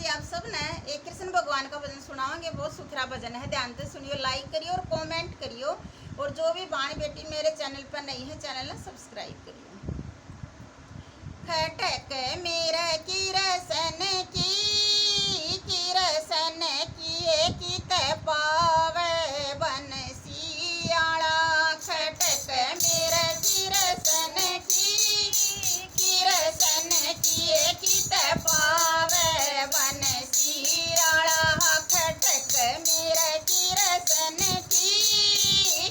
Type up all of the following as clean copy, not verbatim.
आप सब ने एक कृष्ण भगवान का भजन सुनाओगे। बहुत सुथरा भजन है, ध्यान से सुनियो, लाइक करियो और कमेंट करियो। और जो भी बाण बेटी मेरे चैनल पर नहीं है, चैनल ने सब्सक्राइब करियो। खटक मेरा किरसन किए कित पावे बंसियाला। खटक मेरा किरसन किए कित पावे बंसियाला। खटक मेरा किरसन किए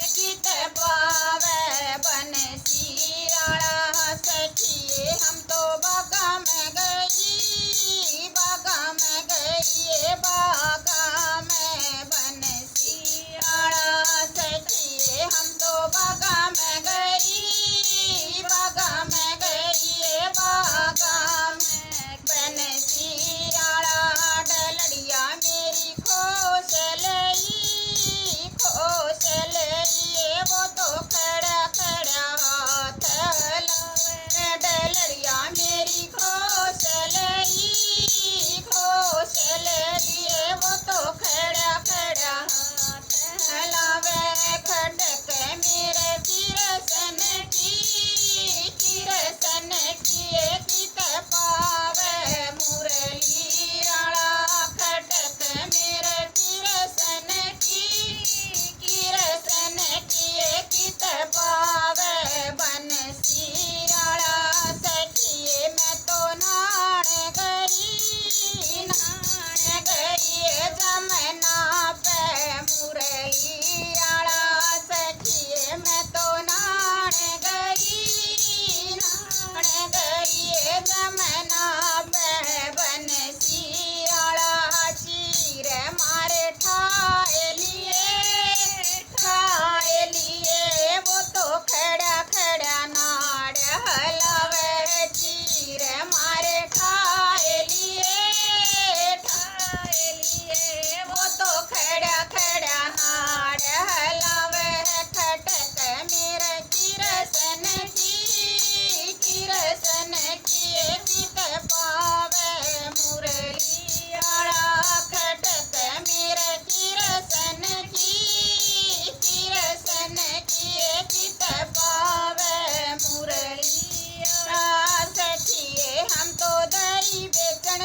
कित पावे बंसियाला। सखिए हम तो बागा में गई, बागा में गई, बागा में बंसियाला। सखिए हम तो बागा में गई, बागा में गई, बागा में बंसियाला। डलड़िया मेरी खोस लई, वो तो खड़ा खड़ा हाथ लावे। डलड़िया मेरी खोस लई, वो तो खड़ा खड़ा हाथ लावे। खटक मेरे किरसन किए कित पावे मुरलीराला। खटक मेरे किरसन किए कित पावे बंसियाला। सखिए मैं तो नाण गई जमना पे मुरलीराला। सखिए मैं तो नाण गई जमना पे बंसियाला। चीर मारे ठाए लिए, वो तो खड़ा खड़ा नाड़ हलावे। चीर मारे ठाए लिए, वो तो खड़ा खड़ा नाड़ हलावे। खटक मेरे किरसन किए कित पावे मुरलीराला। खटक मेरे किरसन किए कित पावे मुरलीराला। सखिए हम तो दही बेचन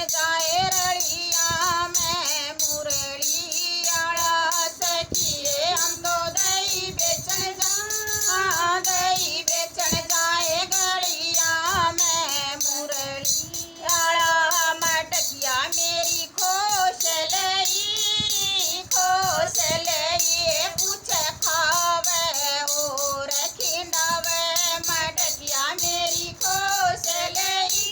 जाए रड़िया में मुरलीराला। सखिए हम तो दही बेचन जाए गड़िया में मुरलीराला। मटकिया मेरी खोस लई, पूछ खावे और खिंडावे। मटकिया मेरी खोस लई,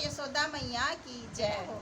यशोदा मैया की जय हो।